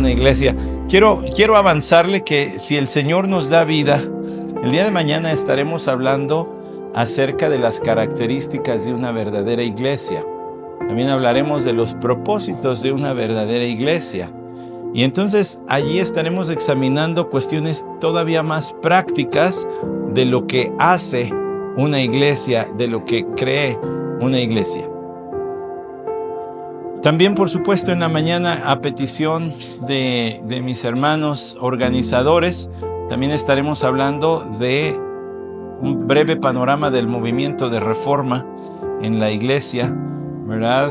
una iglesia. Quiero avanzarle que si el Señor nos da vida, el día de mañana estaremos hablando acerca de las características de una verdadera iglesia. También hablaremos de los propósitos de una verdadera iglesia. Y entonces allí estaremos examinando cuestiones todavía más prácticas de lo que hace una iglesia, de lo que cree una iglesia. También, por supuesto, en la mañana, a petición de mis hermanos organizadores, también estaremos hablando de un breve panorama del movimiento de reforma en la iglesia, ¿verdad?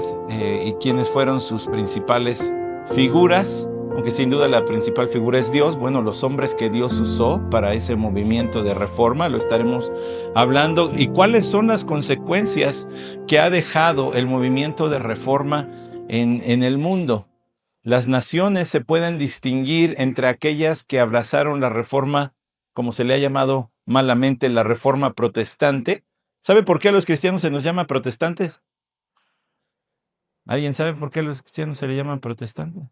Y quiénes fueron sus principales figuras, aunque sin duda la principal figura es Dios. Bueno, los hombres que Dios usó para ese movimiento de reforma, lo estaremos hablando. ¿Y cuáles son las consecuencias que ha dejado el movimiento de reforma en el mundo? Las naciones se pueden distinguir entre aquellas que abrazaron la reforma, como se le ha llamado malamente, la reforma protestante. ¿Sabe por qué a los cristianos se nos llama protestantes? ¿Alguien sabe por qué a los cristianos se les llama protestantes?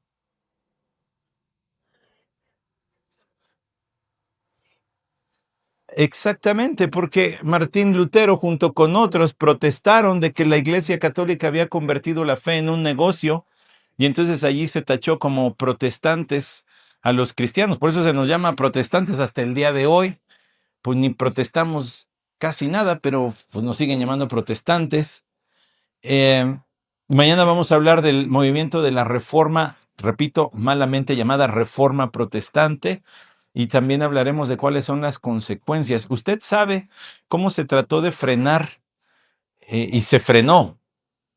Exactamente, porque Martín Lutero junto con otros protestaron de que la Iglesia Católica había convertido la fe en un negocio y entonces allí se tachó como protestantes a los cristianos. Por eso se nos llama protestantes hasta el día de hoy. Pues ni protestamos casi nada, pero pues nos siguen llamando protestantes. Mañana vamos a hablar del movimiento de la reforma, repito, malamente llamada reforma protestante. Y también hablaremos de cuáles son las consecuencias. ¿Usted sabe cómo se trató de frenar y se frenó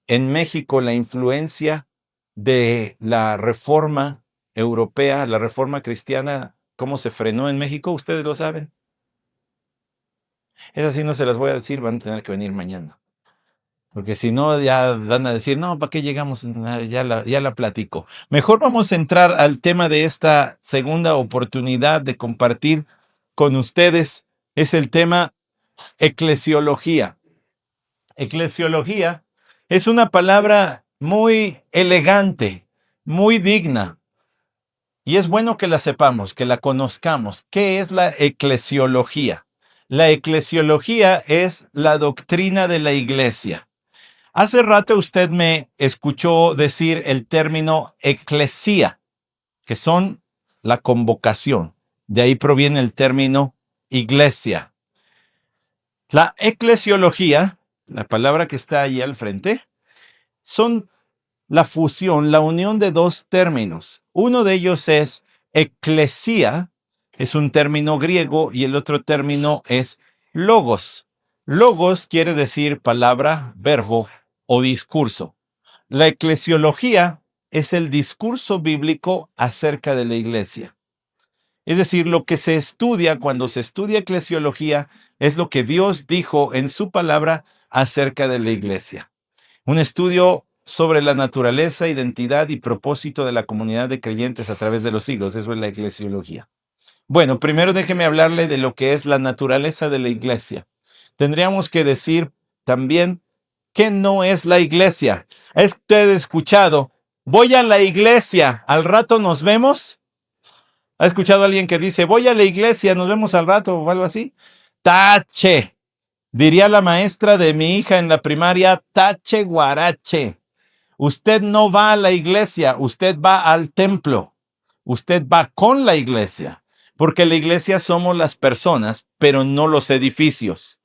en México la influencia de la reforma europea, la reforma cristiana? ¿Cómo se frenó en México? ¿Ustedes lo saben? Esas sí no se las voy a decir, van a tener que venir mañana. Porque si no, ya van a decir, no, ¿para qué llegamos? Ya la platico. Mejor vamos a entrar al tema de esta segunda oportunidad de compartir con ustedes. Es el tema eclesiología. Eclesiología es una palabra muy elegante, muy digna. Y es bueno que la sepamos, que la conozcamos. ¿Qué es la eclesiología? La eclesiología es la doctrina de la iglesia. Hace rato usted me escuchó decir el término eclesía, que son la convocación. De ahí proviene el término iglesia. La eclesiología, la palabra que está ahí al frente, son la fusión, la unión de dos términos. Uno de ellos es eclesía, es un término griego, y el otro término es logos. Logos quiere decir palabra, verbo o discurso. La eclesiología es el discurso bíblico acerca de la iglesia. Es decir, lo que se estudia cuando se estudia eclesiología es lo que Dios dijo en su palabra acerca de la iglesia. Un estudio sobre la naturaleza, identidad y propósito de la comunidad de creyentes a través de los siglos. Eso es la eclesiología. Bueno, primero déjeme hablarle de lo que es la naturaleza de la iglesia. Tendríamos que decir también ¿qué no es la iglesia? ¿Ha usted escuchado? Voy a la iglesia, al rato nos vemos. ¿Ha escuchado a alguien que dice, voy a la iglesia, nos vemos al rato o algo así? Tache. Diría la maestra de mi hija en la primaria, tache guarache. Usted no va a la iglesia, usted va al templo. Usted va con la iglesia, porque la iglesia somos las personas, pero no los edificios.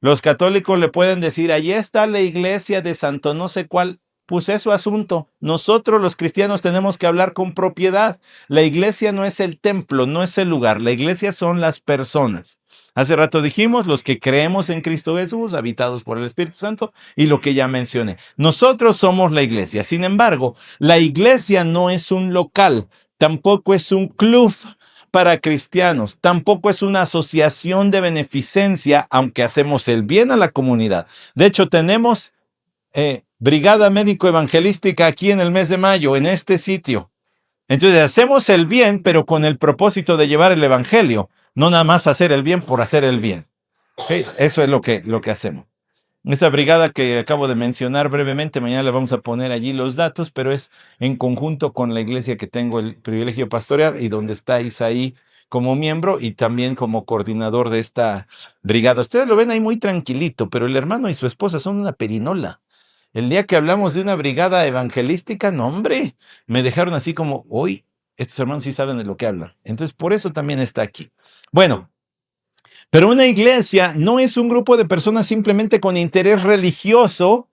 Los católicos le pueden decir, allí está la iglesia de santo no sé cuál. Pues es su asunto. Nosotros los cristianos tenemos que hablar con propiedad. La iglesia no es el templo, no es el lugar. La iglesia son las personas. Hace rato dijimos, los que creemos en Cristo Jesús, habitados por el Espíritu Santo, y lo que ya mencioné. Nosotros somos la iglesia. Sin embargo, la iglesia no es un local, tampoco es un club para cristianos, tampoco es una asociación de beneficencia, aunque hacemos el bien a la comunidad. De hecho, tenemos Brigada Médico Evangelística aquí en el mes de mayo, en este sitio. Entonces hacemos el bien, pero con el propósito de llevar el evangelio, no nada más hacer el bien por hacer el bien. ¿Okay? Eso es lo que hacemos. Esa brigada que acabo de mencionar brevemente, mañana le vamos a poner allí los datos, pero es en conjunto con la iglesia que tengo el privilegio de pastorear y donde está Isaí como miembro y también como coordinador de esta brigada. Ustedes lo ven ahí muy tranquilito, pero el hermano y su esposa son una perinola. El día que hablamos de una brigada evangelística, no, hombre, me dejaron así como, hoy, estos hermanos sí saben de lo que hablan. Entonces, por eso también está aquí. Bueno, pero una iglesia no es un grupo de personas simplemente con interés religioso.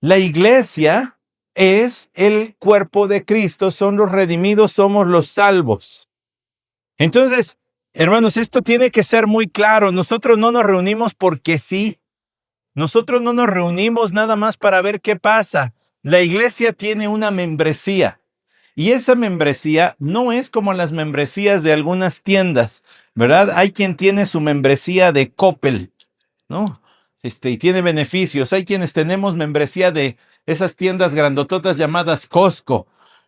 La iglesia es el cuerpo de Cristo, son los redimidos, somos los salvos. Entonces, hermanos, esto tiene que ser muy claro. Nosotros no nos reunimos porque sí. Nosotros no nos reunimos nada más para ver qué pasa. La iglesia tiene una membresía y esa membresía no es como las membresías de algunas tiendas, ¿verdad? Hay quien tiene su membresía de Coppel, ¿no? Y tiene beneficios. Hay quienes tenemos membresía de esas tiendas grandototas llamadas Costco,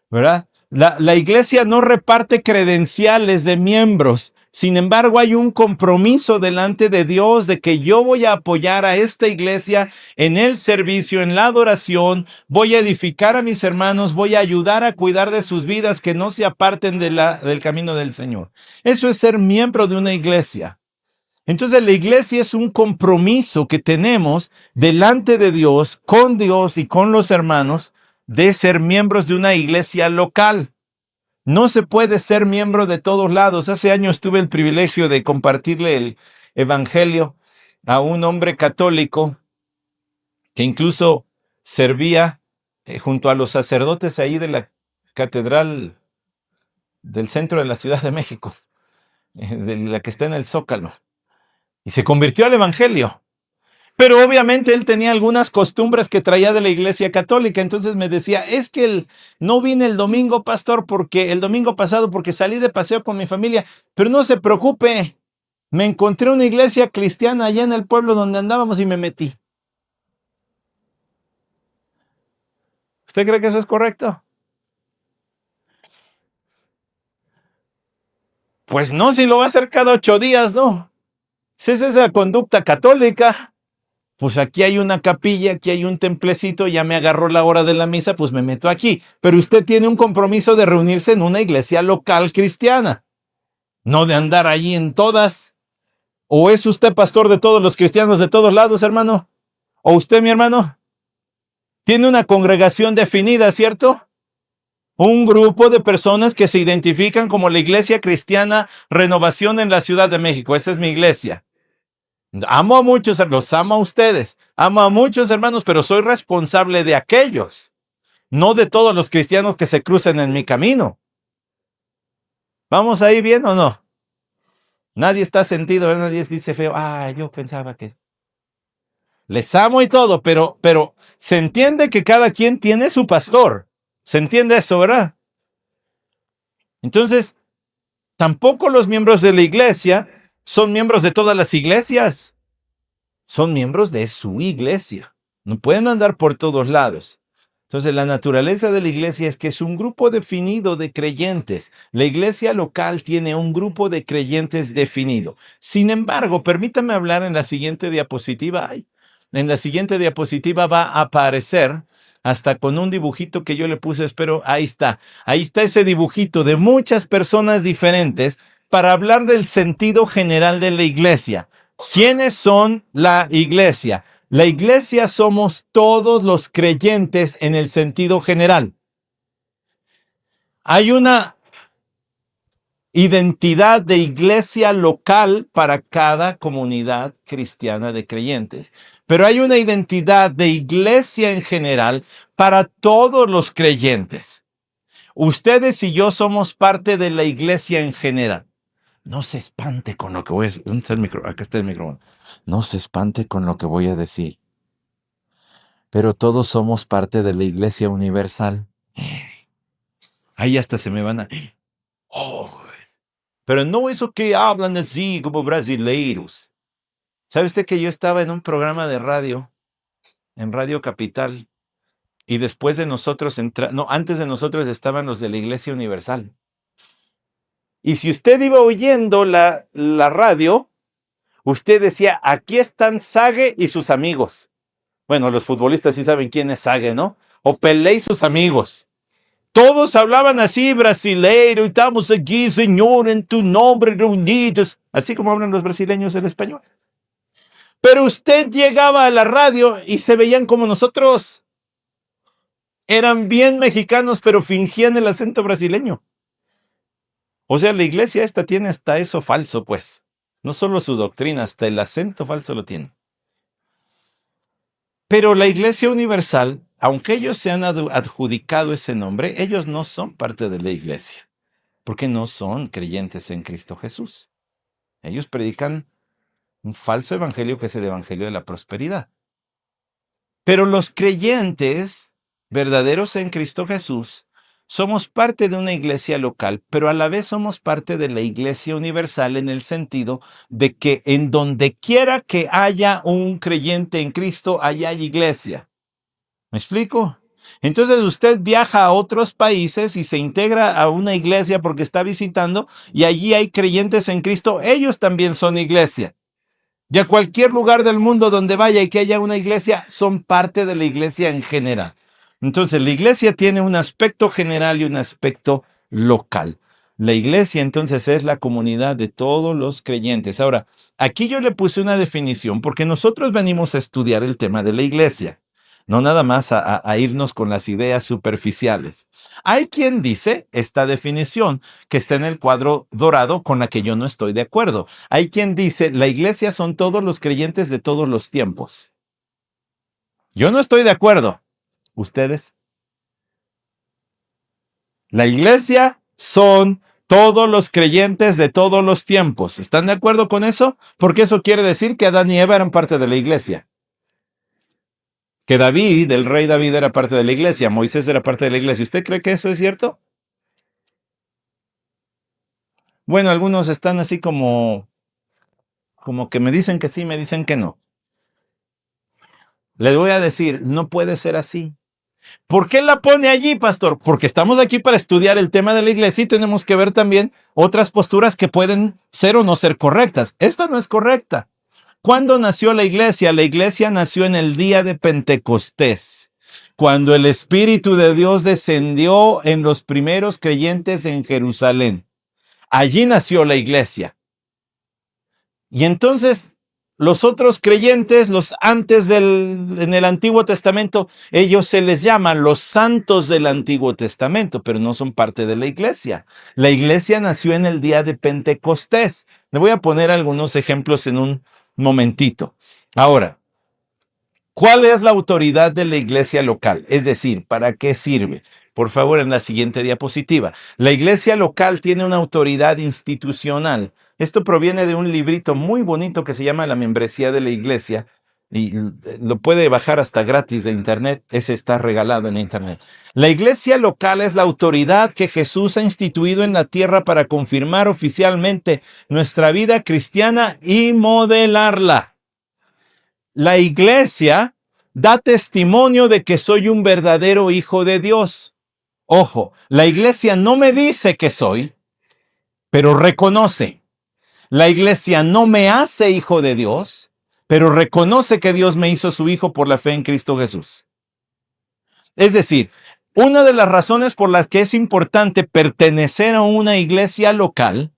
¿verdad? La iglesia no reparte credenciales de miembros. Sin embargo, hay un compromiso delante de Dios de que yo voy a apoyar a esta iglesia en el servicio, en la adoración, voy a edificar a mis hermanos, voy a ayudar a cuidar de sus vidas, que no se aparten del camino del Señor. Eso es ser miembro de una iglesia. Entonces la iglesia es un compromiso que tenemos delante de Dios y con los hermanos de ser miembros de una iglesia local. No se puede ser miembro de todos lados. Hace años tuve el privilegio de compartirle el evangelio a un hombre católico que incluso servía junto a los sacerdotes ahí de la catedral del centro de la Ciudad de México, de la que está en el Zócalo. Y se convirtió al evangelio. Pero obviamente él tenía algunas costumbres que traía de la iglesia católica. Entonces me decía, es que no vine el domingo, pastor, porque el domingo pasado porque salí de paseo con mi familia. Pero no se preocupe, me encontré una iglesia cristiana allá en el pueblo donde andábamos y me metí. ¿Usted cree que eso es correcto? Pues no, si lo va a hacer cada 8 días, no. Si es esa conducta católica, pues aquí hay una capilla, aquí hay un templecito, ya me agarró la hora de la misa, pues me meto aquí. Pero usted tiene un compromiso de reunirse en una iglesia local cristiana, no de andar allí en todas. ¿O es usted pastor de todos los cristianos de todos lados, hermano? ¿O usted, mi hermano, tiene una congregación definida, cierto? Un grupo de personas que se identifican como la Iglesia Cristiana Renovación en la Ciudad de México. Esa es mi iglesia. Amo a muchos, los amo a ustedes. Amo a muchos hermanos, pero soy responsable de aquellos, no de todos los cristianos que se crucen en mi camino. ¿Vamos ahí bien o no? Nadie está sentido, ¿verdad? Nadie dice feo. Yo pensaba que... Les amo y todo, pero se entiende que cada quien tiene su pastor. ¿Se entiende eso, verdad? Entonces, tampoco los miembros de la iglesia son miembros de todas las iglesias. Son miembros de su iglesia. No pueden andar por todos lados. Entonces, la naturaleza de la iglesia es que es un grupo definido de creyentes. La iglesia local tiene un grupo de creyentes definido. Sin embargo, permítame hablar en la siguiente diapositiva. En la siguiente diapositiva va a aparecer hasta con un dibujito que yo le puse, espero, ahí está. Ahí está ese dibujito de muchas personas diferentes para hablar del sentido general de la iglesia. ¿Quiénes son la iglesia? La iglesia somos todos los creyentes en el sentido general. Hay una identidad de iglesia local para cada comunidad cristiana de creyentes, pero hay una identidad de iglesia en general para todos los creyentes. Ustedes y yo somos parte de la iglesia en general. No se espante con lo que voy a decir. ¿Dónde está el micrófono? Acá está el micrófono. No se espante con lo que voy a decir. Pero todos somos parte de la iglesia universal. Ahí hasta se me van a... Pero no eso que hablan así como brasileiros. ¿Sabe usted que yo estaba en un programa de radio, en Radio Capital, y después de nosotros antes de nosotros estaban los de la Iglesia Universal? Y si usted iba oyendo la radio, usted decía, aquí están Sage y sus amigos. Bueno, los futbolistas sí saben quién es Sage, ¿no? O Pelé y sus amigos. Todos hablaban así, brasileiro, y estamos aquí, Señor, en tu nombre reunidos. Así como hablan los brasileños el español. Pero usted llegaba a la radio y se veían como nosotros. Eran bien mexicanos, pero fingían el acento brasileño. O sea, la iglesia esta tiene hasta eso falso, pues. No solo su doctrina, hasta el acento falso lo tiene. Pero la Iglesia Universal, aunque ellos se han adjudicado ese nombre, ellos no son parte de la iglesia, porque no son creyentes en Cristo Jesús. Ellos predican un falso evangelio que es el evangelio de la prosperidad. Pero los creyentes verdaderos en Cristo Jesús somos parte de una iglesia local, pero a la vez somos parte de la iglesia universal en el sentido de que en donde quiera que haya un creyente en Cristo, allá hay iglesia. ¿Me explico? Entonces usted viaja a otros países y se integra a una iglesia porque está visitando y allí hay creyentes en Cristo, ellos también son iglesia. Y a cualquier lugar del mundo donde vaya y que haya una iglesia, son parte de la iglesia en general. Entonces, la iglesia tiene un aspecto general y un aspecto local. La iglesia, entonces, es la comunidad de todos los creyentes. Ahora, aquí yo le puse una definición porque nosotros venimos a estudiar el tema de la iglesia, no nada más a irnos con las ideas superficiales. Hay quien dice esta definición que está en el cuadro dorado con la que yo no estoy de acuerdo. Hay quien dice la iglesia son todos los creyentes de todos los tiempos. Yo no estoy de acuerdo. ¿Ustedes? La iglesia son todos los creyentes de todos los tiempos. ¿Están de acuerdo con eso? Porque eso quiere decir que Adán y Eva eran parte de la iglesia. Que David, el rey David, era parte de la iglesia. Moisés era parte de la iglesia. ¿Usted cree que eso es cierto? Bueno, algunos están así como que me dicen que sí, me dicen que no. Les voy a decir, no puede ser así. ¿Por qué la pone allí, pastor? Porque estamos aquí para estudiar el tema de la iglesia y tenemos que ver también otras posturas que pueden ser o no ser correctas. Esta no es correcta. ¿Cuándo nació la iglesia? La iglesia nació en el día de Pentecostés, cuando el Espíritu de Dios descendió en los primeros creyentes en Jerusalén. Allí nació la iglesia. Y entonces los otros creyentes, los antes en el Antiguo Testamento, ellos se les llaman los santos del Antiguo Testamento, pero no son parte de la iglesia. La iglesia nació en el día de Pentecostés. Le voy a poner algunos ejemplos en un momentito. Ahora, ¿cuál es la autoridad de la iglesia local? Es decir, ¿para qué sirve? Por favor, en la siguiente diapositiva. La iglesia local tiene una autoridad institucional. Esto proviene de un librito muy bonito que se llama La membresía de la iglesia y lo puede bajar hasta gratis de internet. Ese está regalado en internet. La iglesia local es la autoridad que Jesús ha instituido en la tierra para confirmar oficialmente nuestra vida cristiana y modelarla. La iglesia da testimonio de que soy un verdadero hijo de Dios. Ojo, la iglesia no me dice que soy, pero reconoce. La iglesia no me hace hijo de Dios, pero reconoce que Dios me hizo su hijo por la fe en Cristo Jesús. Es decir, una de las razones por las que es importante pertenecer a una iglesia local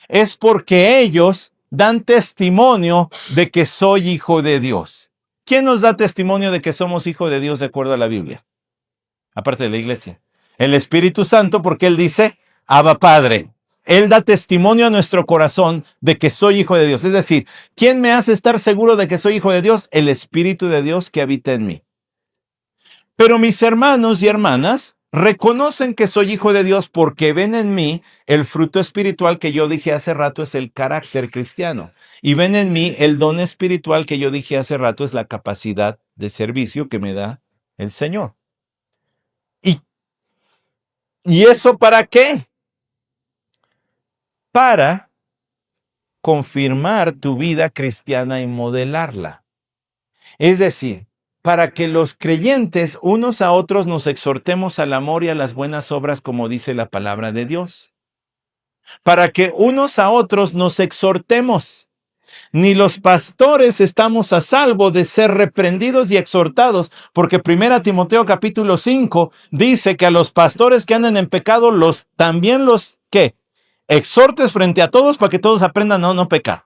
es porque ellos dan testimonio de que soy hijo de Dios. ¿Quién nos da testimonio de que somos hijos de Dios de acuerdo a la Biblia? Aparte de la iglesia. El Espíritu Santo, porque Él dice, Abba Padre. Él da testimonio a nuestro corazón de que soy hijo de Dios. Es decir, ¿quién me hace estar seguro de que soy hijo de Dios? El Espíritu de Dios que habita en mí. Pero mis hermanos y hermanas reconocen que soy hijo de Dios porque ven en mí el fruto espiritual que yo dije hace rato es el carácter cristiano. Y ven en mí el don espiritual que yo dije hace rato es la capacidad de servicio que me da el Señor. ¿Y eso para qué? Para confirmar tu vida cristiana y modelarla. Es decir, para que los creyentes unos a otros nos exhortemos al amor y a las buenas obras como dice la palabra de Dios. Para que unos a otros nos exhortemos. ni los pastores estamos a salvo de ser reprendidos y exhortados, porque 1 Timoteo capítulo 5 dice que a los pastores que andan en pecado, también los que exhortes frente a todos para que todos aprendan a no pecar.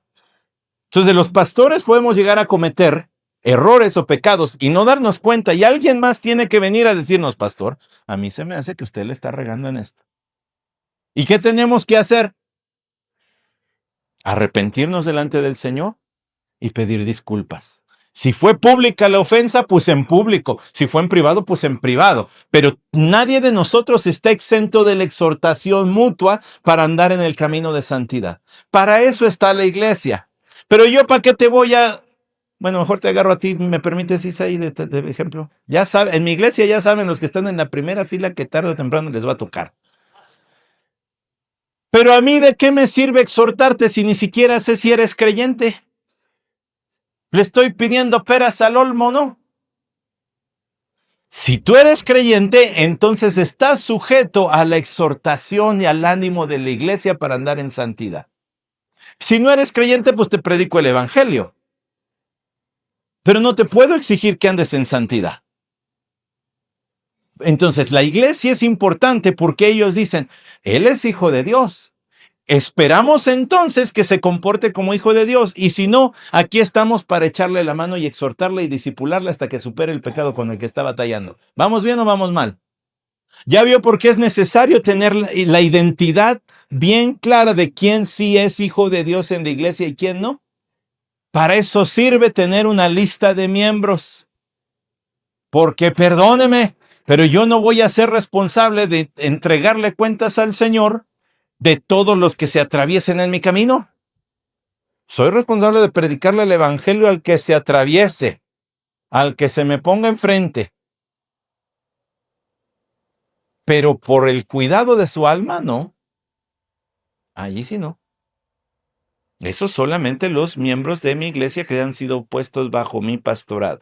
Entonces, de los pastores podemos llegar a cometer errores o pecados y no darnos cuenta, y alguien más tiene que venir a decirnos: pastor, a mí se me hace que usted le está regando en esto. ¿Y qué tenemos que hacer? Arrepentirnos delante del Señor y pedir disculpas. Si fue pública la ofensa, pues en público. Si fue en privado, pues en privado. Pero nadie de nosotros está exento de la exhortación mutua para andar en el camino de santidad. Para eso está la iglesia. Pero yo, ¿para qué te voy a...? Bueno, mejor te agarro a ti. ¿Me permites, Isaí, de ejemplo? Ya saben, en mi iglesia ya saben los que están en la primera fila que tarde o temprano les va a tocar. Pero a mí, ¿de qué me sirve exhortarte si ni siquiera sé si eres creyente? ¿Le estoy pidiendo peras al olmo, no? Si tú eres creyente, entonces estás sujeto a la exhortación y al ánimo de la iglesia para andar en santidad. Si no eres creyente, pues te predico el evangelio. Pero no te puedo exigir que andes en santidad. Entonces, la iglesia es importante porque ellos dicen: Él es hijo de Dios. Esperamos entonces que se comporte como hijo de Dios, y si no, aquí estamos para echarle la mano y exhortarle y disipularle hasta que supere el pecado con el que está batallando. ¿Vamos bien o vamos mal? ¿Ya vio por qué es necesario tener la identidad bien clara de quién sí es hijo de Dios en la iglesia y quién no? Para eso sirve tener una lista de miembros. Porque perdóneme, pero yo no voy a ser responsable de entregarle cuentas al Señor de todos los que se atraviesen en mi camino. Soy responsable de predicarle el evangelio al que se atraviese, al que se me ponga enfrente. Pero por el cuidado de su alma, no. Allí sí no. Eso solamente los miembros de mi iglesia que han sido puestos bajo mi pastorado.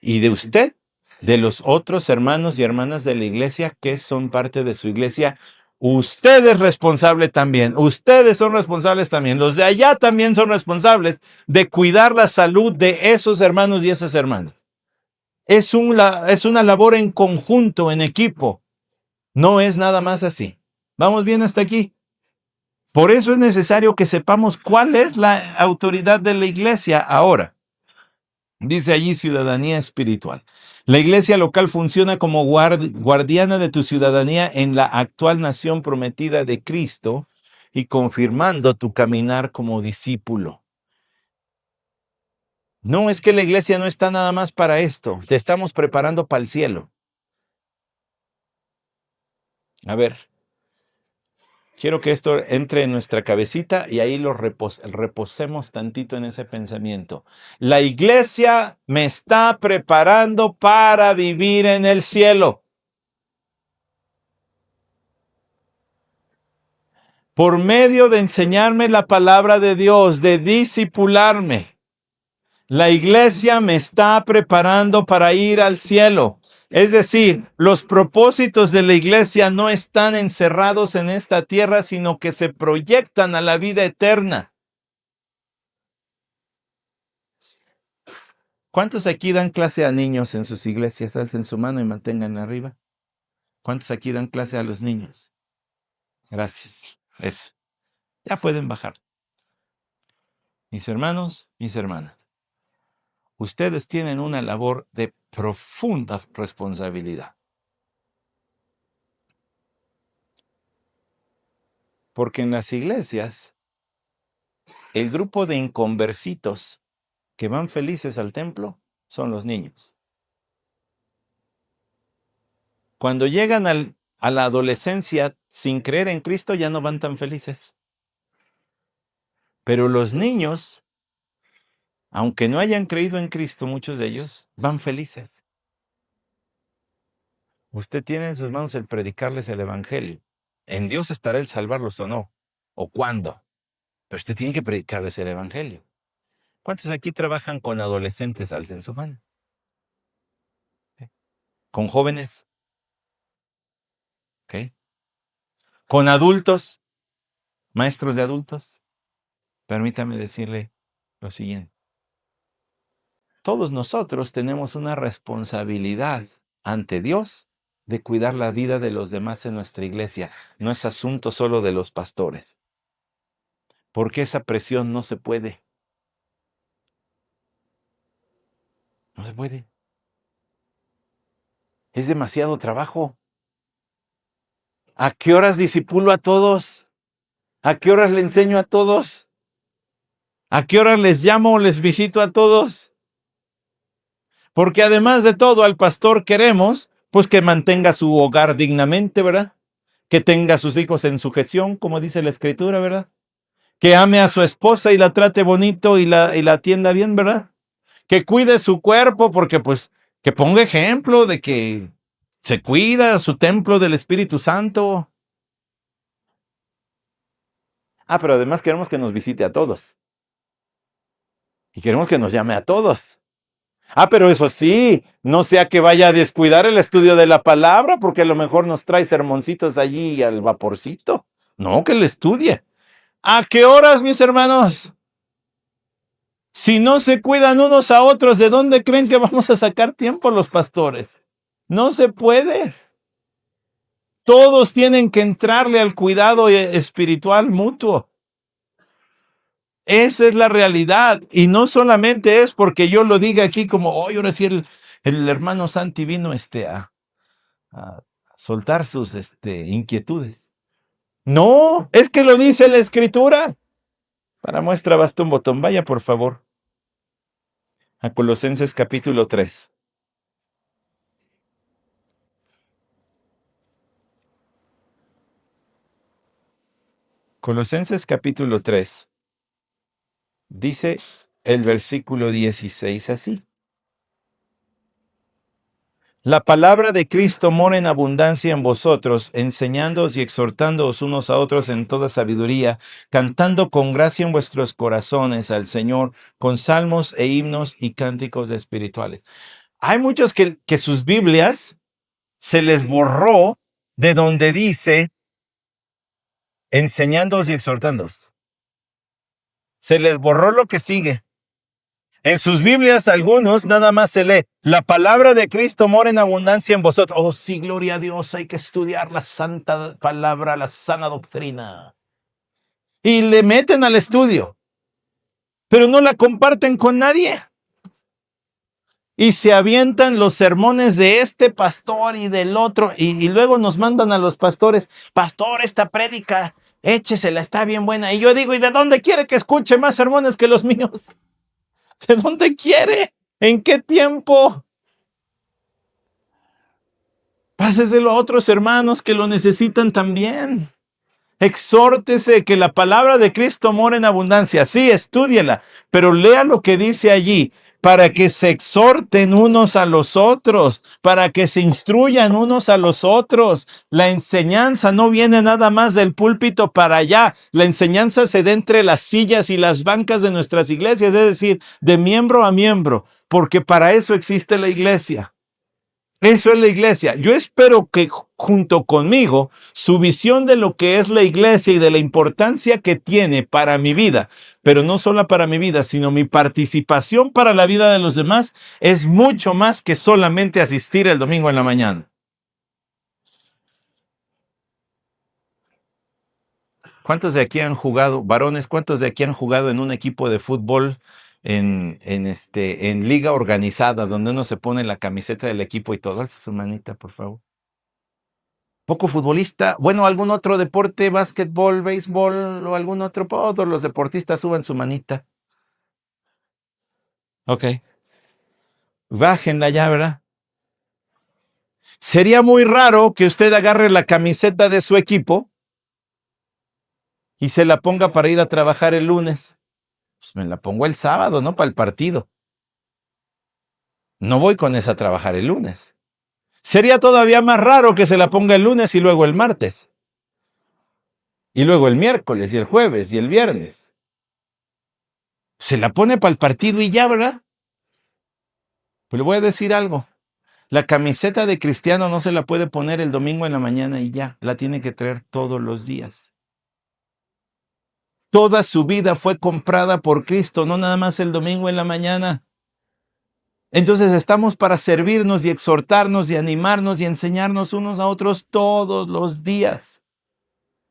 Y de usted, de los otros hermanos y hermanas de la iglesia que son parte de su iglesia, usted es responsable también. Ustedes son responsables también. Los de allá también son responsables de cuidar la salud de esos hermanos y esas hermanas. Es una labor en conjunto, en equipo. No es nada más así. ¿Vamos bien hasta aquí? Por eso es necesario que sepamos cuál es la autoridad de la iglesia ahora. Dice allí ciudadanía espiritual. La iglesia local funciona como guardiana de tu ciudadanía en la actual nación prometida de Cristo y confirmando tu caminar como discípulo. No es que la iglesia no está nada más para esto. Te estamos preparando para el cielo. A ver, quiero que esto entre en nuestra cabecita y ahí lo reposemos tantito en ese pensamiento. La iglesia me está preparando para vivir en el cielo. Por medio de enseñarme la palabra de Dios, de discipularme, la iglesia me está preparando para ir al cielo. Es decir, los propósitos de la iglesia no están encerrados en esta tierra, sino que se proyectan a la vida eterna. ¿Cuántos aquí dan clase a niños en sus iglesias? Alcen su mano y mantengan arriba. ¿Cuántos aquí dan clase a los niños? Gracias. Eso. Ya pueden bajar. Mis hermanos, mis hermanas, ustedes tienen una labor de profunda responsabilidad. Porque en las iglesias, el grupo de inconversitos que van felices al templo son los niños. Cuando llegan a la adolescencia sin creer en Cristo, ya no van tan felices. Pero los niños, aunque no hayan creído en Cristo, muchos de ellos van felices. Usted tiene en sus manos el predicarles el evangelio. En Dios estará el salvarlos o no, o cuándo. Pero usted tiene que predicarles el evangelio. ¿Cuántos aquí trabajan con adolescentes? Alcen su mano. ¿Con jóvenes? ¿Okay? ¿Con adultos? ¿Maestros de adultos? permítame decirle lo siguiente. Todos nosotros tenemos una responsabilidad ante Dios de cuidar la vida de los demás en nuestra iglesia. No es asunto solo de los pastores, porque esa presión no se puede. No se puede. Es demasiado trabajo. ¿A qué horas disipulo a todos? ¿A qué horas le enseño a todos? ¿A qué horas les llamo o les visito a todos? Porque además de todo, al pastor queremos, pues que mantenga su hogar dignamente, ¿verdad? Que tenga a sus hijos en sujeción, como dice la Escritura, ¿verdad? Que ame a su esposa y la trate bonito y la atienda bien, ¿verdad? Que cuide su cuerpo, porque pues que ponga ejemplo de que se cuida su templo del Espíritu Santo. Pero además queremos que nos visite a todos. Y queremos que nos llame a todos. Pero eso sí, no sea que vaya a descuidar el estudio de la palabra, porque a lo mejor nos trae sermoncitos allí al vaporcito. No, que le estudie. ¿A qué horas, mis hermanos? Si no se cuidan unos a otros, ¿de dónde creen que vamos a sacar tiempo los pastores? No se puede. Todos tienen que entrarle al cuidado espiritual mutuo. Esa es la realidad. Y no solamente es porque yo lo diga aquí como, hoy ahora sí el hermano Santi vino a soltar sus inquietudes. No, es que lo dice la Escritura. Para muestra basta un botón. Vaya, por favor, a Colosenses capítulo 3. Colosenses capítulo 3. Dice el versículo 16 así. La palabra de Cristo mora en abundancia en vosotros, enseñándoos y exhortándoos unos a otros en toda sabiduría, cantando con gracia en vuestros corazones al Señor, con salmos e himnos y cánticos espirituales. Hay muchos que sus Biblias se les borró de donde dice enseñándoos y exhortándoos. Se les borró lo que sigue. En sus Biblias, algunos nada más se lee, la palabra de Cristo mora en abundancia en vosotros. Oh, sí, gloria a Dios, hay que estudiar la santa palabra, la sana doctrina. Y le meten al estudio, pero no la comparten con nadie. Y se avientan los sermones de este pastor y del otro, y luego nos mandan a los pastores, pastor, esta prédica, échesela, está bien buena. Y yo digo, ¿y de dónde quiere que escuche más sermones que los míos? ¿De dónde quiere? ¿En qué tiempo? Páseselo a otros hermanos que lo necesitan también. Exhórtese que la palabra de Cristo mora en abundancia. Sí, estúdiela, pero lea lo que dice allí para que se exhorten unos a los otros, para que se instruyan unos a los otros. La enseñanza no viene nada más del púlpito para allá. La enseñanza se da entre las sillas y las bancas de nuestras iglesias, es decir, de miembro a miembro, porque para eso existe la iglesia. Eso es la iglesia. Yo espero que junto conmigo su visión de lo que es la iglesia y de la importancia que tiene para mi vida, pero no solo para mi vida, sino mi participación para la vida de los demás, es mucho más que solamente asistir el domingo en la mañana. ¿Cuántos de aquí han jugado, varones, cuántos de aquí han jugado en un equipo de fútbol en liga organizada, donde uno se pone la camiseta del equipo y todo? Alza su manita, por favor. Poco futbolista, bueno, algún otro deporte, básquetbol, béisbol o algún otro, todos los deportistas suben su manita. Ok. Bájenla ya, ¿verdad? Sería muy raro que usted agarre la camiseta de su equipo y se la ponga para ir a trabajar el lunes. Pues me la pongo el sábado, ¿no? Para el partido. No voy con esa a trabajar el lunes. Sería todavía más raro que se la ponga el lunes y luego el martes. Y luego el miércoles y el jueves y el viernes. Se la pone para el partido y ya, ¿verdad? Pues le voy a decir algo. La camiseta de cristiano no se la puede poner el domingo en la mañana y ya. La tiene que traer todos los días. Toda su vida fue comprada por Cristo, no nada más el domingo en la mañana. Entonces estamos para servirnos y exhortarnos y animarnos y enseñarnos unos a otros todos los días.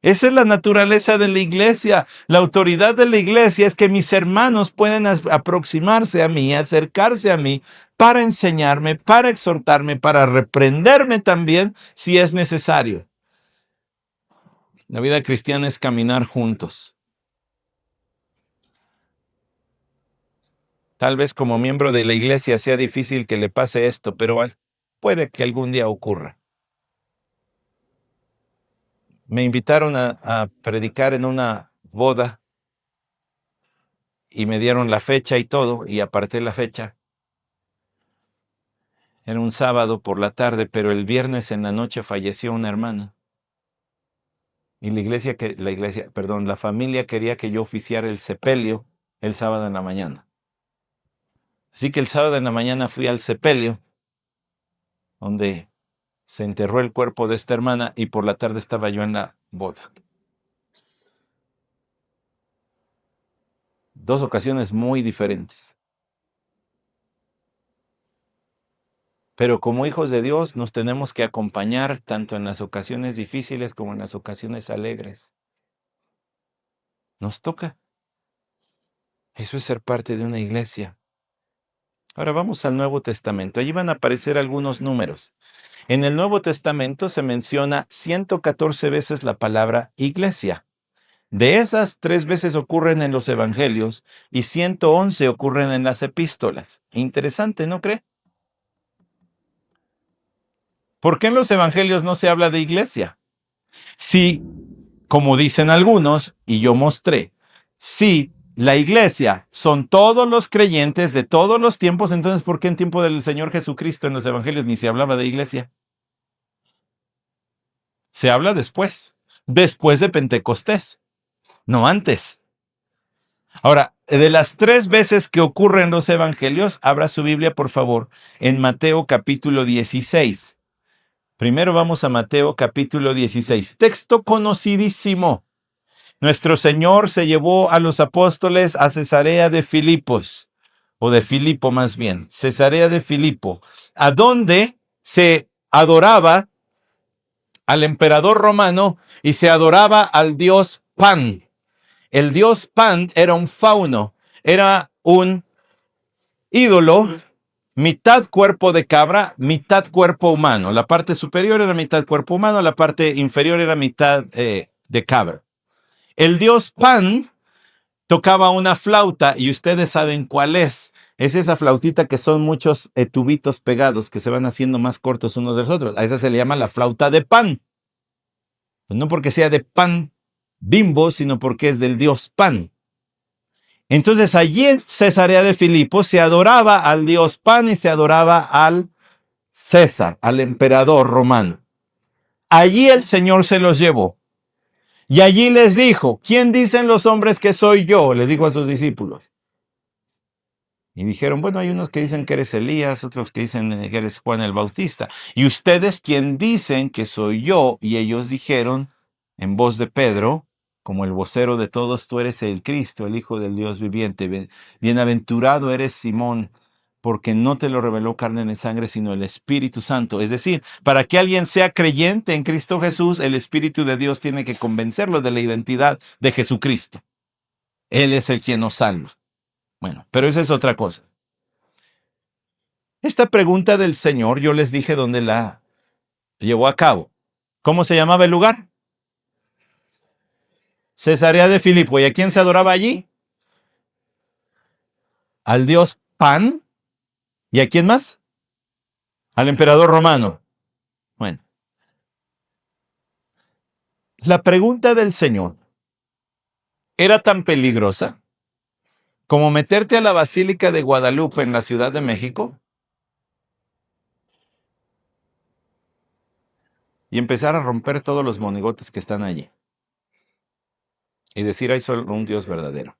Esa es la naturaleza de la iglesia. La autoridad de la iglesia es que mis hermanos pueden aproximarse a mí, acercarse a mí para enseñarme, para exhortarme, para reprenderme también si es necesario. La vida cristiana es caminar juntos. Tal vez como miembro de la iglesia sea difícil que le pase esto, pero puede que algún día ocurra. Me invitaron a predicar en una boda y me dieron la fecha y todo, y aparté la fecha. Era un sábado por la tarde, pero el viernes en la noche falleció una hermana. Y la familia quería que yo oficiara el sepelio el sábado en la mañana. Así que el sábado en la mañana fui al sepelio, donde se enterró el cuerpo de esta hermana, y por la tarde estaba yo en la boda. Dos ocasiones muy diferentes. Pero como hijos de Dios nos tenemos que acompañar tanto en las ocasiones difíciles como en las ocasiones alegres. Nos toca. Eso es ser parte de una iglesia. Ahora vamos al Nuevo Testamento. Allí van a aparecer algunos números. En el Nuevo Testamento se menciona 114 veces la palabra iglesia. De esas, 3 veces ocurren en los evangelios y 111 ocurren en las epístolas. Interesante, ¿no cree? ¿Por qué en los evangelios no se habla de iglesia? Sí, como dicen algunos, y yo mostré, sí, la iglesia son todos los creyentes de todos los tiempos, entonces ¿por qué en tiempo del Señor Jesucristo en los evangelios ni se hablaba de iglesia? Se habla después de Pentecostés, no antes. Ahora, de las 3 veces que ocurren los evangelios, abra su Biblia, por favor, en Mateo capítulo 16. Primero vamos a Mateo capítulo 16, texto conocidísimo. Nuestro Señor se llevó a los apóstoles a Cesarea de Filipos, o de Filipo más bien, Cesarea de Filipo, a donde se adoraba al emperador romano y se adoraba al dios Pan. El dios Pan era un fauno, era un ídolo, mitad cuerpo de cabra, mitad cuerpo humano. La parte superior era mitad cuerpo humano, la parte inferior era mitad de cabra. El dios Pan tocaba una flauta y ustedes saben cuál es. Es esa flautita que son muchos tubitos pegados que se van haciendo más cortos unos de los otros. A esa se le llama la flauta de Pan. Pues no porque sea de pan Bimbo, sino porque es del dios Pan. Entonces allí en Cesarea de Filipo se adoraba al dios Pan y se adoraba al César, al emperador romano. Allí el Señor se los llevó. Y allí les dijo, ¿quién dicen los hombres que soy yo? Les dijo a sus discípulos. Y dijeron, bueno, hay unos que dicen que eres Elías, otros que dicen que eres Juan el Bautista. ¿Y ustedes quién dicen que soy yo? Y ellos dijeron, en voz de Pedro, como el vocero de todos, tú eres el Cristo, el Hijo del Dios viviente. Bienaventurado eres Simón, porque no te lo reveló carne ni sangre, sino el Espíritu Santo. Es decir, para que alguien sea creyente en Cristo Jesús, el Espíritu de Dios tiene que convencerlo de la identidad de Jesucristo. Él es el quien nos salva. Bueno, pero esa es otra cosa. Esta pregunta del Señor, yo les dije dónde la llevó a cabo. ¿Cómo se llamaba el lugar? Cesarea de Filipo. ¿Y a quién se adoraba allí? Al dios Pan. ¿Y a quién más? Al emperador romano. Bueno. La pregunta del Señor era tan peligrosa como meterte a la Basílica de Guadalupe en la Ciudad de México y empezar a romper todos los monigotes que están allí y decir hay solo un Dios verdadero.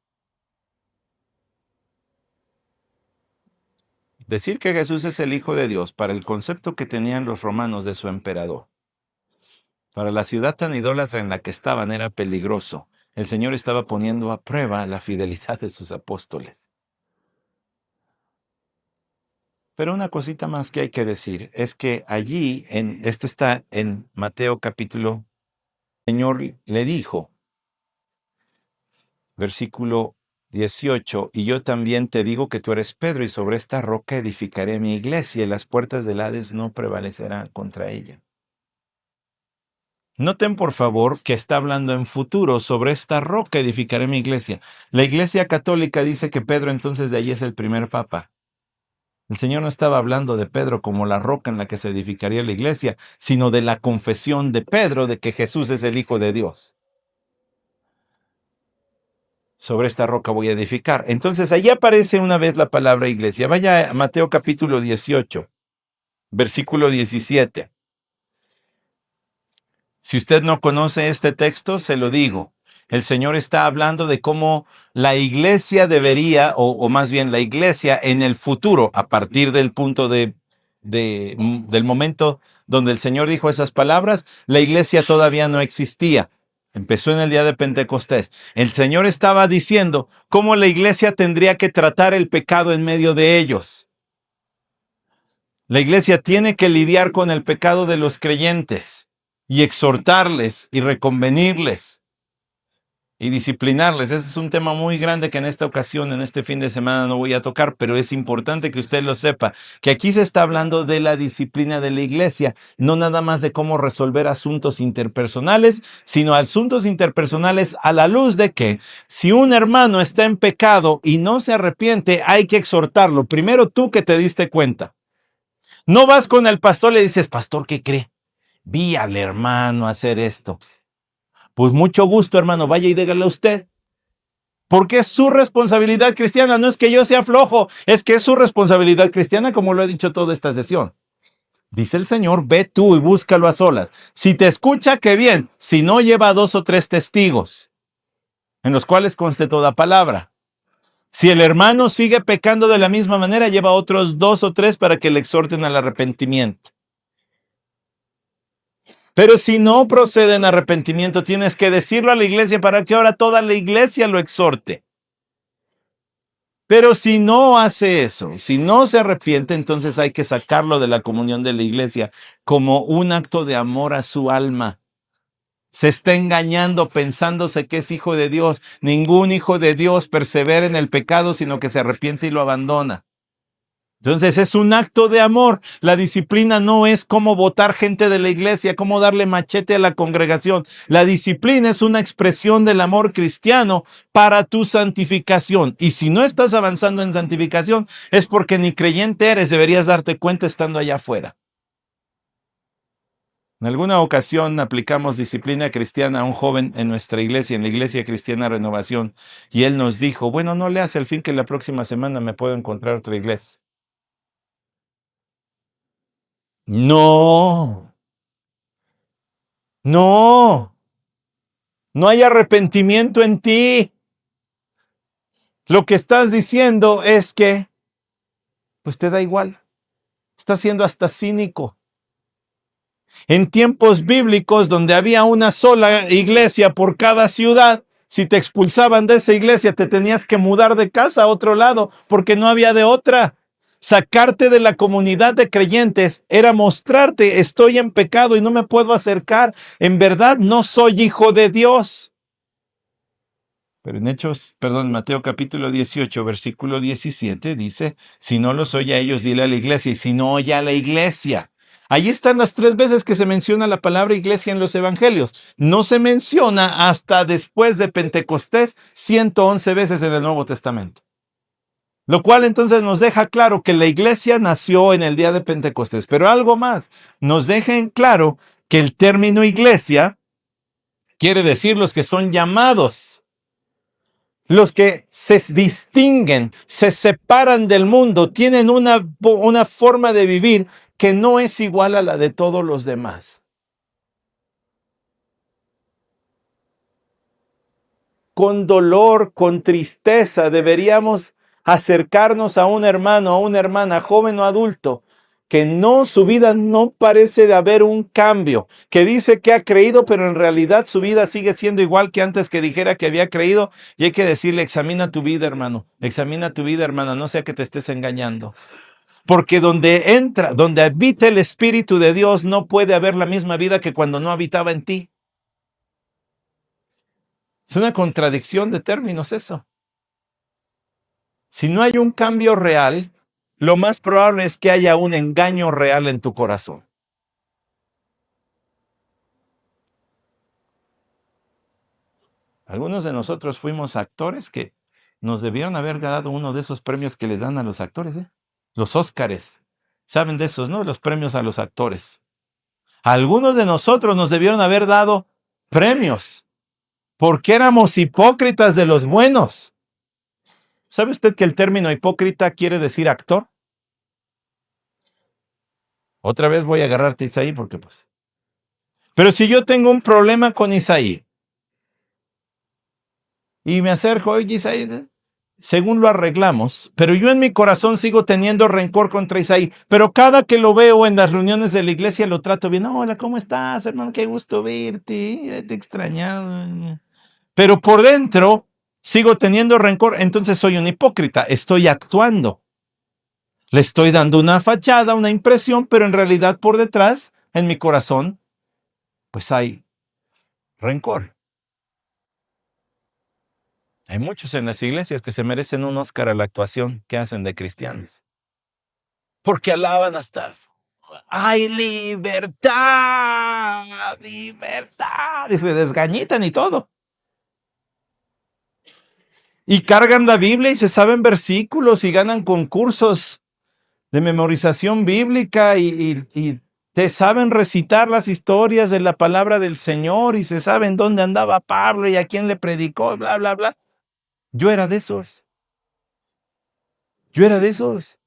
Decir que Jesús es el Hijo de Dios para el concepto que tenían los romanos de su emperador, para la ciudad tan idólatra en la que estaban era peligroso. El Señor estaba poniendo a prueba la fidelidad de sus apóstoles. Pero una cosita más que hay que decir es que allí, esto está en Mateo capítulo, el Señor le dijo, versículo 18, y yo también te digo que tú eres Pedro, y sobre esta roca edificaré mi iglesia, y las puertas del Hades no prevalecerán contra ella. Noten por favor que está hablando en futuro, sobre esta roca edificaré mi iglesia. La Iglesia Católica dice que Pedro entonces de allí es el primer papa. El Señor no estaba hablando de Pedro como la roca en la que se edificaría la iglesia, sino de la confesión de Pedro de que Jesús es el Hijo de Dios. Sobre esta roca voy a edificar. Entonces, ahí aparece una vez la palabra iglesia. Vaya a Mateo capítulo 18, versículo 17. Si usted no conoce este texto, se lo digo. El Señor está hablando de cómo la iglesia debería, o más bien la iglesia en el futuro, a partir del punto del momento donde el Señor dijo esas palabras, la iglesia todavía no existía. Empezó en el día de Pentecostés. El Señor estaba diciendo cómo la iglesia tendría que tratar el pecado en medio de ellos. La iglesia tiene que lidiar con el pecado de los creyentes y exhortarles y reconvenirles y disciplinarles. Ese es un tema muy grande que en esta ocasión, en este fin de semana, no voy a tocar, pero es importante que usted lo sepa, que aquí se está hablando de la disciplina de la iglesia, no nada más de cómo resolver asuntos interpersonales, sino asuntos interpersonales a la luz de que si un hermano está en pecado y no se arrepiente, hay que exhortarlo. Primero tú que te diste cuenta. No vas con el pastor y le dices, pastor, ¿qué cree? Vi al hermano hacer esto. Pues mucho gusto, hermano, vaya y dígale a usted. Porque es su responsabilidad cristiana, no es que yo sea flojo, es que es su responsabilidad cristiana, como lo he dicho toda esta sesión. Dice el Señor, ve tú y búscalo a solas. Si te escucha, qué bien. Si no, lleva 2 o 3 testigos, en los cuales conste toda palabra. Si el hermano sigue pecando de la misma manera, lleva otros 2 o 3 para que le exhorten al arrepentimiento. Pero si no procede en arrepentimiento, tienes que decirlo a la iglesia para que ahora toda la iglesia lo exhorte. Pero si no hace eso, si no se arrepiente, entonces hay que sacarlo de la comunión de la iglesia como un acto de amor a su alma. Se está engañando pensándose que es hijo de Dios. Ningún hijo de Dios persevera en el pecado, sino que se arrepiente y lo abandona. Entonces es un acto de amor. La disciplina no es cómo botar gente de la iglesia, cómo darle machete a la congregación. La disciplina es una expresión del amor cristiano para tu santificación. Y si no estás avanzando en santificación, es porque ni creyente eres. Deberías darte cuenta estando allá afuera. En alguna ocasión aplicamos disciplina cristiana a un joven en nuestra iglesia, en la Iglesia Cristiana Renovación, y él nos dijo, bueno, no le hace el fin que la próxima semana me puedo encontrar otra iglesia. No, no hay arrepentimiento en ti. Lo que estás diciendo es que, pues te da igual. Estás siendo hasta cínico. En tiempos bíblicos donde había una sola iglesia por cada ciudad, si te expulsaban de esa iglesia, te tenías que mudar de casa a otro lado porque no había de otra. Sacarte de la comunidad de creyentes era mostrarte, estoy en pecado y no me puedo acercar. En verdad no soy hijo de Dios. Pero en Mateo capítulo 18, versículo 17 dice, si no los oye a ellos, dile a la iglesia, y si no oye a la iglesia. Ahí están las 3 veces que se menciona la palabra iglesia en los evangelios. No se menciona hasta después de Pentecostés 111 veces en el Nuevo Testamento. Lo cual entonces nos deja claro que la iglesia nació en el día de Pentecostés. Pero algo más, nos deja en claro que el término iglesia quiere decir los que son llamados. Los que se distinguen, se separan del mundo, tienen una forma de vivir que no es igual a la de todos los demás. Con dolor, con tristeza, deberíamos acercarnos a un hermano, a una hermana, joven o adulto, que no, su vida no parece de haber un cambio, que dice que ha creído, pero en realidad su vida sigue siendo igual que antes que dijera que había creído, y hay que decirle, examina tu vida, hermano, examina tu vida, hermana, no sea que te estés engañando. Porque donde habita el Espíritu de Dios, no puede haber la misma vida que cuando no habitaba en ti. Es una contradicción de términos eso. Si no hay un cambio real, lo más probable es que haya un engaño real en tu corazón. Algunos de nosotros fuimos actores que nos debieron haber dado uno de esos premios que les dan a los actores, ¿eh? Los Óscares. ¿Saben de esos, no? Los premios a los actores. Algunos de nosotros nos debieron haber dado premios porque éramos hipócritas de los buenos. ¿Sabe usted que el término hipócrita quiere decir actor? Otra vez voy a agarrarte a Isaí porque pues... Pero si yo tengo un problema con Isaí y me acerco, oye Isaí, según lo arreglamos, pero yo en mi corazón sigo teniendo rencor contra Isaí, pero cada que lo veo en las reuniones de la iglesia lo trato bien. Hola, ¿cómo estás, hermano? Qué gusto verte, te he extrañado. Pero por dentro sigo teniendo rencor, entonces soy un hipócrita, estoy actuando. Le estoy dando una fachada, una impresión, pero en realidad por detrás, en mi corazón, pues hay rencor. Hay muchos en las iglesias que se merecen un Oscar a la actuación que hacen de cristianos. Porque alaban hasta, ¡hay libertad! ¡Libertad! Y se desgañitan y todo. Y cargan la Biblia y se saben versículos y ganan concursos de memorización bíblica y te saben recitar las historias de la palabra del Señor y se saben dónde andaba Pablo y a quién le predicó, bla, bla, bla. Yo era de esos. Yo era de esos.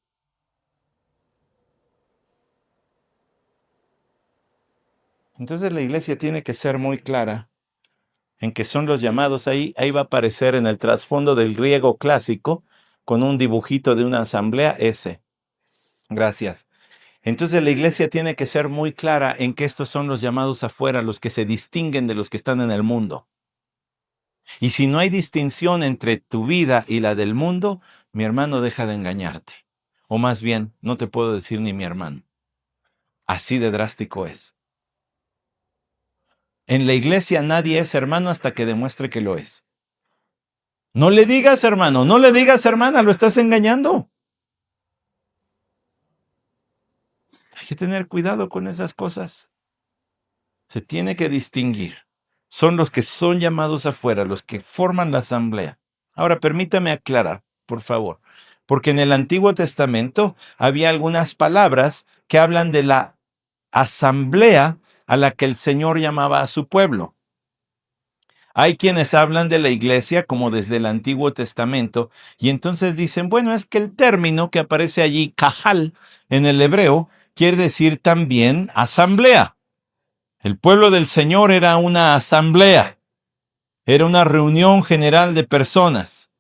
Entonces la iglesia tiene que ser muy clara en que son los llamados. Ahí va a aparecer en el trasfondo del griego clásico con un dibujito de una asamblea ese. Gracias. Entonces la iglesia tiene que ser muy clara en que estos son los llamados afuera, los que se distinguen de los que están en el mundo. Y si no hay distinción entre tu vida y la del mundo, mi hermano, deja de engañarte. O más bien, no te puedo decir ni mi hermano. Así de drástico es. En la iglesia nadie es hermano hasta que demuestre que lo es. No le digas hermano, no le digas hermana, lo estás engañando. Hay que tener cuidado con esas cosas. Se tiene que distinguir. Son los que son llamados afuera, los que forman la asamblea. Ahora, permítame aclarar, por favor, porque en el Antiguo Testamento había algunas palabras que hablan de la asamblea a la que el Señor llamaba a su pueblo. Hay quienes hablan de la iglesia como desde el Antiguo Testamento y entonces dicen, bueno, es que el término que aparece allí, kahal, en el hebreo, quiere decir también asamblea. El pueblo del Señor era una asamblea, era una reunión general de personas.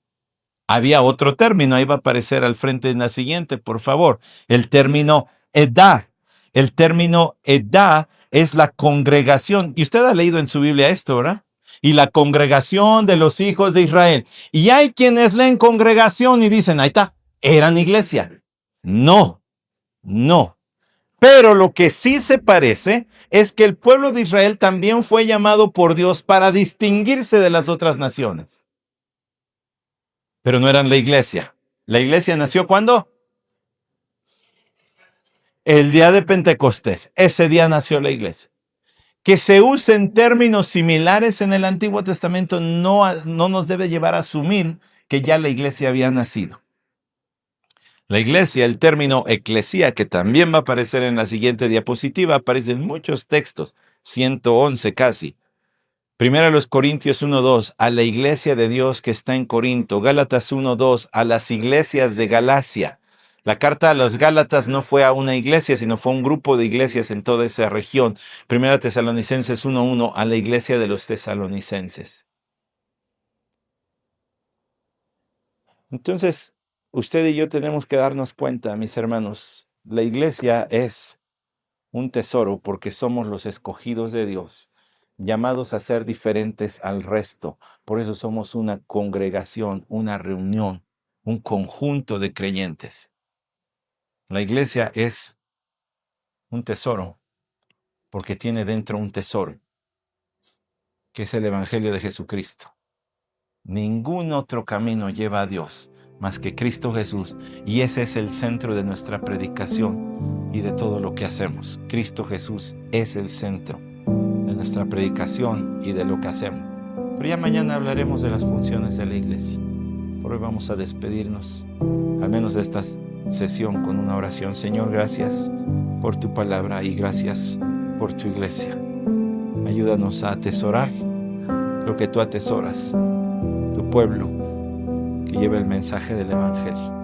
Había otro término, ahí va a aparecer al frente en la siguiente, por favor, el término edá. El término edá es la congregación. Y usted ha leído en su Biblia esto, ¿verdad? Y la congregación de los hijos de Israel. Y hay quienes leen congregación y dicen, ahí está, eran iglesia. No, no. Pero lo que sí se parece es que el pueblo de Israel también fue llamado por Dios para distinguirse de las otras naciones. Pero no eran la iglesia. ¿La iglesia nació cuándo? El día de Pentecostés. Ese día nació la iglesia. Que se usen términos similares en el Antiguo Testamento no nos debe llevar a asumir que ya la iglesia había nacido. La iglesia, el término eclesía, que también va a aparecer en la siguiente diapositiva, aparece en muchos textos, 111 casi. Primera los Corintios 1:2, a la iglesia de Dios que está en Corinto. Gálatas 1:2, a las iglesias de Galacia. La carta a los Gálatas no fue a una iglesia, sino fue a un grupo de iglesias en toda esa región. Primera Tesalonicenses 1:1, a la iglesia de los tesalonicenses. Entonces, usted y yo tenemos que darnos cuenta, mis hermanos, La iglesia es un tesoro porque somos los escogidos de Dios, llamados a ser diferentes al resto. Por eso somos una congregación, una reunión, un conjunto de creyentes. La iglesia es un tesoro porque tiene dentro un tesoro, que es el Evangelio de Jesucristo. Ningún otro camino lleva a Dios más que Cristo Jesús, y ese es el centro de nuestra predicación y de todo lo que hacemos. Cristo Jesús es el centro de nuestra predicación y de lo que hacemos. Pero ya mañana hablaremos de las funciones de la iglesia. Por hoy vamos a despedirnos, al menos de esta sesión, con una oración. Señor, gracias por tu palabra y gracias por tu iglesia. Ayúdanos a atesorar lo que tú atesoras, tu pueblo que lleva el mensaje del Evangelio.